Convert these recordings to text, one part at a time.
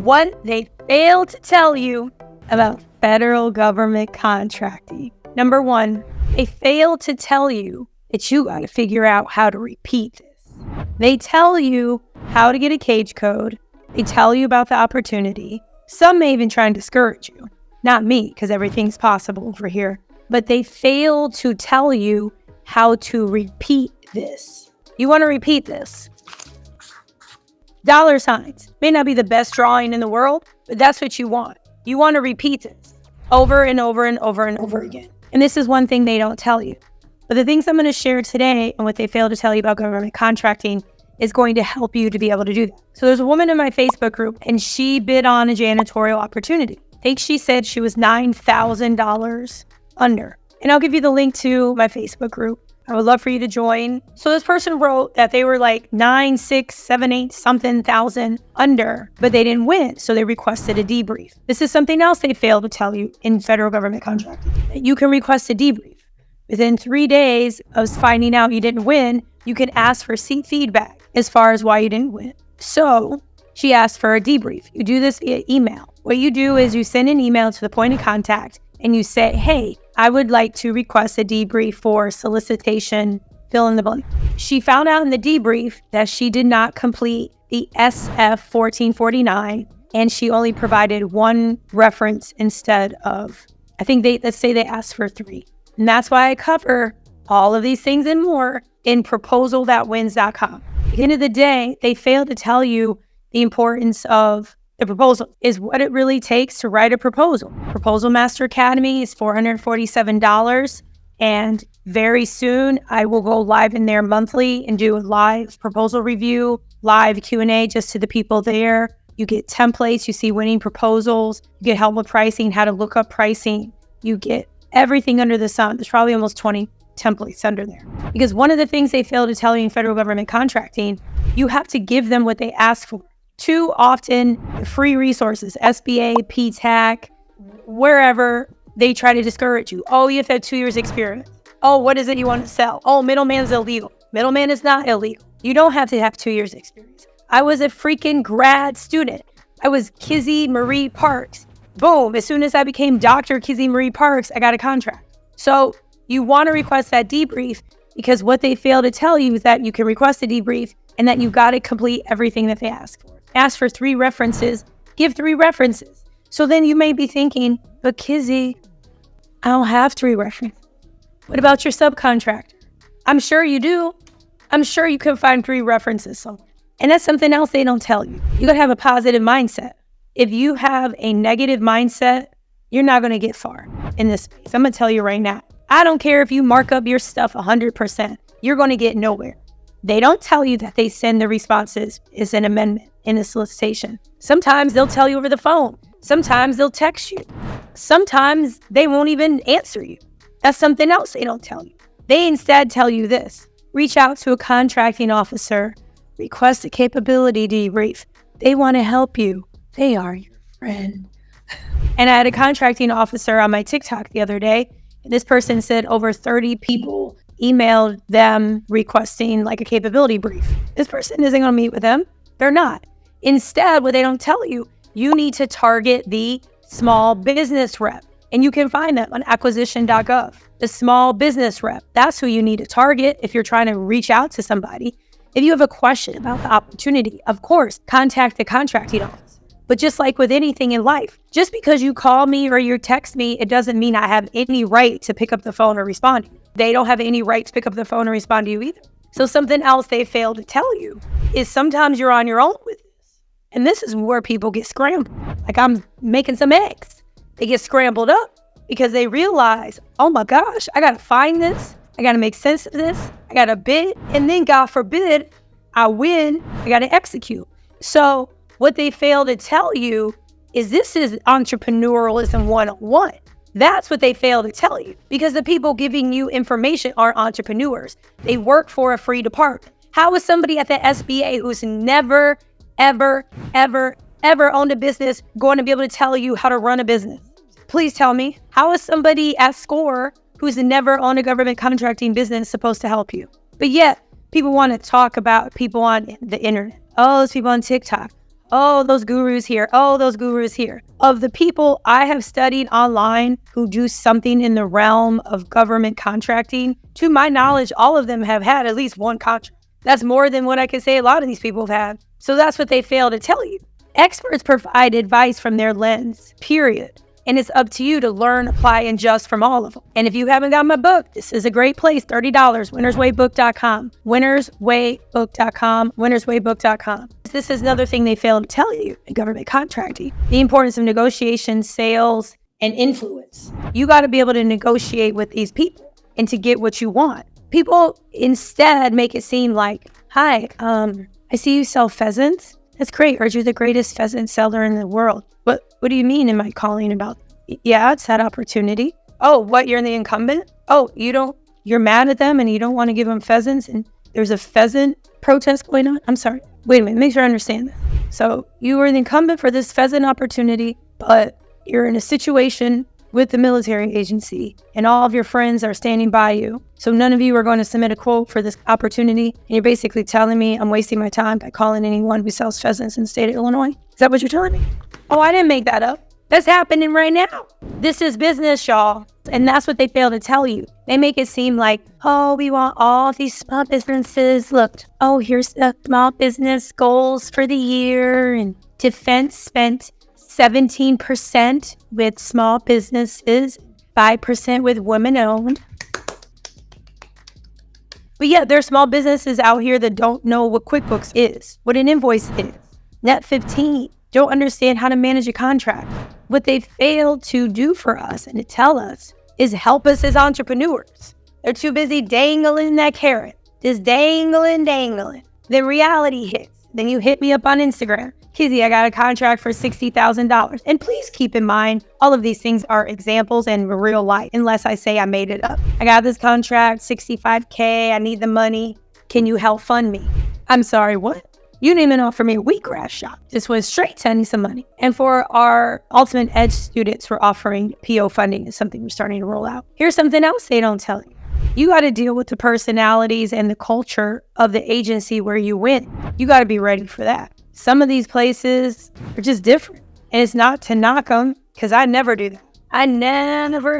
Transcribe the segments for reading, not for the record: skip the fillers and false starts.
What they fail to tell you about federal government contracting. Number one, they fail to tell you that you got to figure out how to repeat this. They tell you how to get a cage code. They tell you about the opportunity. Some may even try and discourage you. Not me, because everything's possible over here. But they fail to tell you how to repeat this. You want to repeat this. Dollar signs. May not be the best drawing in the world, but that's what you want. You want to repeat this over and over and over and over again. And this is one thing they don't tell you. But the things I'm going to share today and what they fail to tell you about government contracting is going to help you to be able to do that. So there's a woman in my Facebook group, and she bid on a janitorial opportunity. I think she said she was $9,000 under. And I'll give you the link to my Facebook group. I would love for you to join. So this person wrote that they were like 9, 6, 7, 8 something thousand under, but they didn't win. So they requested a debrief. This is something else they fail to tell you in federal government contracting. You can request a debrief. Within 3 days of finding out you didn't win, you can ask for feedback as far as why you didn't win. So she asked for a debrief. You do this via email. What you do is you send an email to the point of contact and you say, hey, I would like to request a debrief for solicitation, fill in the blank. She found out in the debrief that she did not complete the SF 1449 and she only provided one reference instead of, let's say they asked for 3. And that's why I cover all of these things and more in proposal.wins.com. At the end of the day, they fail to tell you the importance of the proposal is what it really takes to write a proposal. Proposal Master Academy is $447. And very soon I will go live in there monthly and do a live proposal review, live Q&A just to the people there. You get templates, you see winning proposals, you get help with pricing, how to look up pricing. You get everything under the sun. There's probably almost 20 templates under there. Because one of the things they fail to tell you in federal government contracting, you have to give them what they ask for. Too often, free resources, SBA, PTAC, wherever, they try to discourage you. Oh, you have to have 2 years experience. Oh, what is it you want to sell? Oh, middleman's illegal. Middleman is not illegal. You don't have to have 2 years experience. I was a freaking grad student. I was Kizzy Marie Parks. Boom, as soon as I became Dr. Kizzy Marie Parks, I got a contract. So you want to request that debrief because what they fail to tell you is that you can request a debrief and that you've got to complete everything that they ask for. Ask for 3 references, give 3 references. So then you may be thinking, but Kizzy, I don't have 3 references. What about your subcontractor? I'm sure you do. I'm sure you can find 3 references somewhere. And that's something else they don't tell you. You got to have a positive mindset. If you have a negative mindset, you're not going to get far in this space. I'm going to tell you right now. I don't care if you mark up your stuff 100%. You're going to get nowhere. They don't tell you that they send the responses as an amendment in a solicitation. Sometimes they'll tell you over the phone. Sometimes they'll text you. Sometimes they won't even answer you. That's something else they don't tell you. They instead tell you this. Reach out to a contracting officer. Request a capability debrief. They want to help you. They are your friend. And I had a contracting officer on my TikTok the other day. And this person said over 30 people emailed them requesting like a capability brief. This person isn't going to meet with them. They're not. Instead, what they don't tell you, you need to target the small business rep. And you can find that on acquisition.gov. The small business rep. That's who you need to target if you're trying to reach out to somebody. If you have a question about the opportunity, of course, contact the contracting office. But just like with anything in life, just because you call me or you text me, it doesn't mean I have any right to pick up the phone or respond to you. They don't have any right to pick up the phone or respond to you either. So something else they fail to tell you is sometimes you're on your own with this. And this is where people get scrambled. Like I'm making some eggs. They get scrambled up because they realize, oh my gosh, I got to find this. I got to make sense of this. I got to bid. And then God forbid I win. I got to execute. So what they fail to tell you is this is entrepreneurialism 101. That's what they fail to tell you because the people giving you information are entrepreneurs. They work for a free department. How is somebody at the SBA who's never, ever, ever, ever owned a business going to be able to tell you how to run a business? Please tell me. How is somebody at SCORE who's never owned a government contracting business supposed to help you? But yet, people want to talk about people on the internet. Oh, those people on TikTok. Oh, those gurus here. Oh, those gurus here. Of the people I have studied online who do something in the realm of government contracting, to my knowledge, all of them have had at least one contract. That's more than what I can say a lot of these people have had. So that's what they fail to tell you. Experts provide advice from their lens, period. And it's up to you to learn, apply, and adjust from all of them. And if you haven't got my book, this is a great place, $30, winnerswaybook.com, winnerswaybook.com, winnerswaybook.com. This is another thing they fail to tell you in government contracting, the importance of negotiation, sales, and influence. You got to be able to negotiate with these people and to get what you want. People instead make it seem like, hi, I see you sell pheasants. That's great. Heard you're the greatest pheasant seller in the world. What do you mean am I calling about? Yeah, it's that opportunity. Oh, what, you're the incumbent? Oh, you're mad at them and you don't want to give them pheasants and there's a pheasant protest going on? I'm sorry. Wait a minute, make sure I understand this. So you were the incumbent for this pheasant opportunity, but you're in a situation with the military agency and all of your friends are standing by you. So none of you are going to submit a quote for this opportunity. And you're basically telling me I'm wasting my time by calling anyone who sells pheasants in the state of Illinois. Is that what you're telling me? Oh, I didn't make that up. That's happening right now. This is business, y'all. And that's what they fail to tell you. They make it seem like, oh, we want all these small businesses. Look, oh, here's the small business goals for the year. And defense spent 17% with small businesses, 5% with women-owned. But yeah, there are small businesses out here that don't know what QuickBooks is, what an invoice is. Net 15, don't understand how to manage a contract. What they failed to do for us and to tell us is help us as entrepreneurs. They're too busy dangling that carrot, just dangling. Then reality hits. Then you hit me up on Instagram. Kizzy, I got a contract for $60,000. And please keep in mind, all of these things are examples and real life, unless I say I made it up. I got this contract, $65K, I need the money. Can you help fund me? I'm sorry, what? You didn't even offer me a wheatgrass shop. Just went straight to I need some money. And for our Ultimate Edge students, we're offering PO funding is something we're starting to roll out. Here's something else they don't tell you. You got to deal with the personalities and the culture of the agency where you went. You got to be ready for that. Some of these places are just different. And it's not to knock them, because I never do that. I never,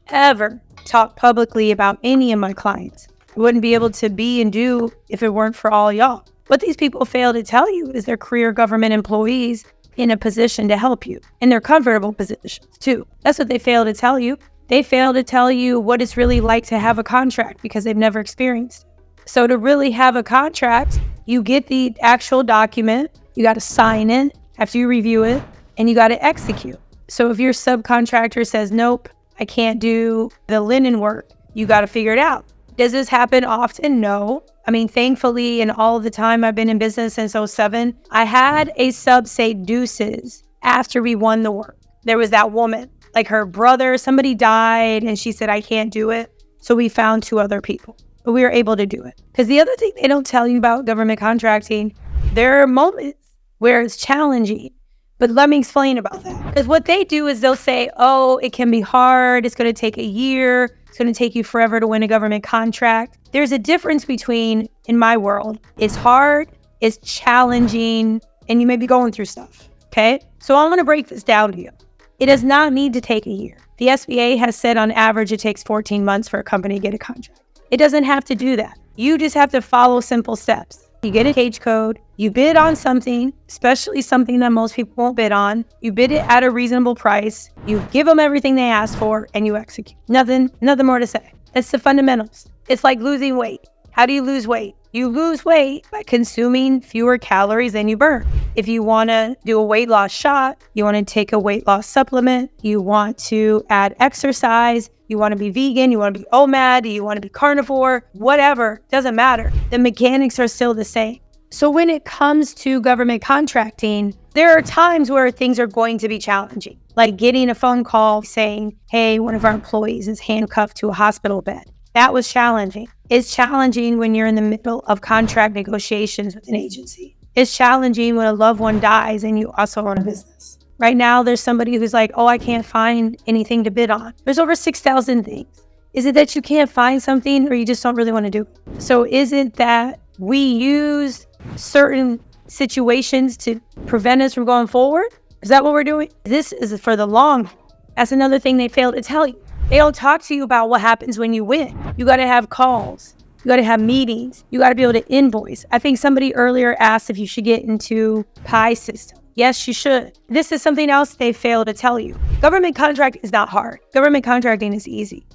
ever talk publicly about any of my clients. I wouldn't be able to be and do if it weren't for all y'all. What these people fail to tell you is they're career government employees in a position to help you. And they're comfortable positions too. That's what they fail to tell you. They fail to tell you what it's really like to have a contract because they've never experienced it. So to really have a contract, you get the actual document, you got to sign it after you review it, and you got to execute. So if your subcontractor says, nope, I can't do the linen work, you got to figure it out. Does this happen often? No. I mean, thankfully, in all the time I've been in business since 2007, I had a sub say deuces after we won the work. There was that woman, like her brother, somebody died, and she said, I can't do it. So we found 2 other people. But we were able to do it. Because the other thing they don't tell you about government contracting, there are moments where it's challenging. But let me explain about that. Because what they do is they'll say, oh, it can be hard. It's going to take a year. It's going to take you forever to win a government contract. There's a difference between, in my world, it's hard, it's challenging, and you may be going through stuff. Okay? So I'm going to break this down to you. It does not need to take a year. The SBA has said on average it takes 14 months for a company to get a contract. It doesn't have to do that. You just have to follow simple steps. You get a cage code, you bid on something, especially something that most people won't bid on. You bid it at a reasonable price. You give them everything they ask for and you execute. Nothing more to say. That's the fundamentals. It's like losing weight. How do you lose weight? You lose weight by consuming fewer calories than you burn. If you want to do a weight loss shot, you want to take a weight loss supplement, you want to add exercise, you want to be vegan, you want to be OMAD, you want to be carnivore, whatever, doesn't matter. The mechanics are still the same. So when it comes to government contracting, there are times where things are going to be challenging, like getting a phone call saying, hey, one of our employees is handcuffed to a hospital bed. That was challenging. It's challenging when you're in the middle of contract negotiations with an agency. It's challenging when a loved one dies and you also own a business. Right now, there's somebody who's like, oh, I can't find anything to bid on. There's over 6,000 things. Is it that you can't find something or you just don't really want to do it? So is it that we use certain situations to prevent us from going forward? Is that what we're doing? This is for the long haul. That's another thing they fail to tell you. They don't talk to you about what happens when you win. You got to have calls. You got to have meetings. You got to be able to invoice. I think somebody earlier asked if you should get into PI system. Yes, you should. This is something else they fail to tell you. Government contract is not hard. Government contracting is easy,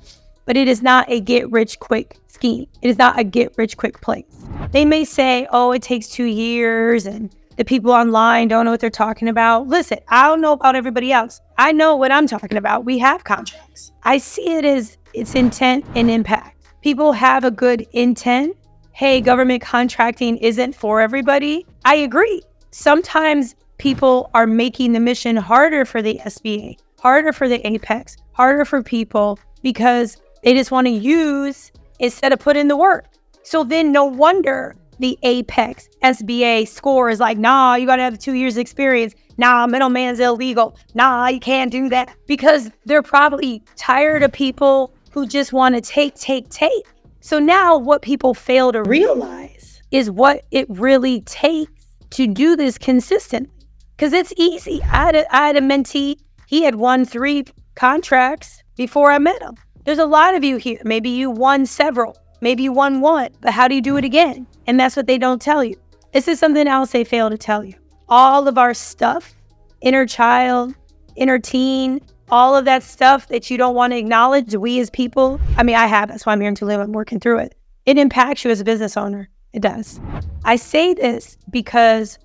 but it is not a get-rich-quick scheme. It is not a get-rich-quick place. They may say, oh, it takes 2 years and the people online don't know what they're talking about. Listen, I don't know about everybody else. I know what I'm talking about. We have contracts. I see it as its intent and impact. People have a good intent. Hey, government contracting isn't for everybody. I agree. Sometimes people are making the mission harder for the SBA, harder for the Apex, harder for people because they just want to use instead of put in the work. So then no wonder the Apex SBA score is like, nah, you got to have 2 years experience. Nah, middleman's illegal. Nah, you can't do that. Because they're probably tired of people who just want to take. So now what people fail to realize is what it really takes to do this consistently. Because it's easy. I had a mentee. He had won 3 contracts before I met him. There's a lot of you here. Maybe you won several. Maybe you won 1. But how do you do it again? And that's what they don't tell you. This is something else they fail to tell you. All of our stuff, inner child, inner teen, all of that stuff that you don't want to acknowledge, we as people, I have. That's why I'm here in Tulum. I'm working through it. It impacts you as a business owner. It does. I say this because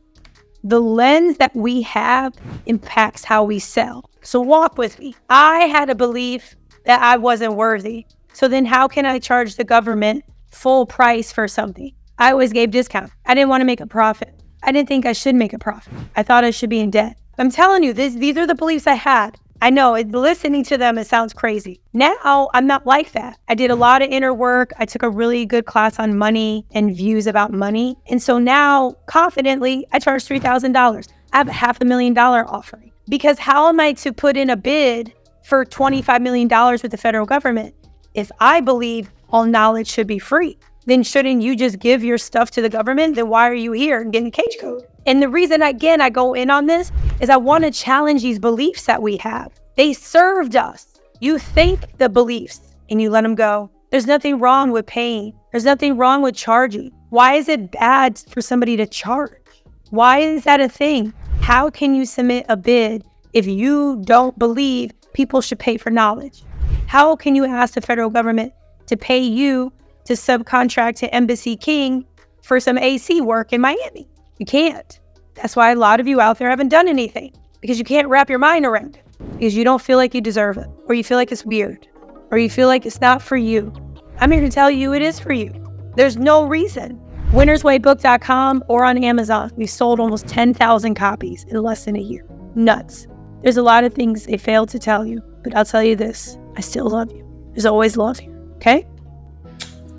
the lens that we have impacts how we sell. So walk with me. I had a belief that I wasn't worthy. So then how can I charge the government full price for something? I always gave discount. I didn't want to make a profit. I didn't think I should make a profit. I thought I should be in debt. I'm telling you, these are the beliefs I had. I know, listening to them, it sounds crazy. Now, I'm not like that. I did a lot of inner work. I took a really good class on money and views about money. And so now, confidently, I charge $3,000. I have a $500,000 offering. Because how am I to put in a bid for $25 million with the federal government if I believe all knowledge should be free? Then shouldn't you just give your stuff to the government? Then why are you here and getting a cage code? And the reason, again, I go in on this is I want to challenge these beliefs that we have. They served us. You think the beliefs and you let them go. There's nothing wrong with paying. There's nothing wrong with charging. Why is it bad for somebody to charge? Why is that a thing? How can you submit a bid if you don't believe people should pay for knowledge? How can you ask the federal government to pay you to subcontract to Embassy King for some AC work in Miami? You can't. That's why a lot of you out there haven't done anything, because you can't wrap your mind around it, because you don't feel like you deserve it, or you feel like it's weird, or you feel like it's not for you. I'm here to tell you it is for you. There's no reason. winnerswaybook.com or on Amazon, we've sold almost 10,000 copies in less than a year. Nuts. There's a lot of things they fail to tell you, but I'll tell you this, I still love you. There's always love here, okay?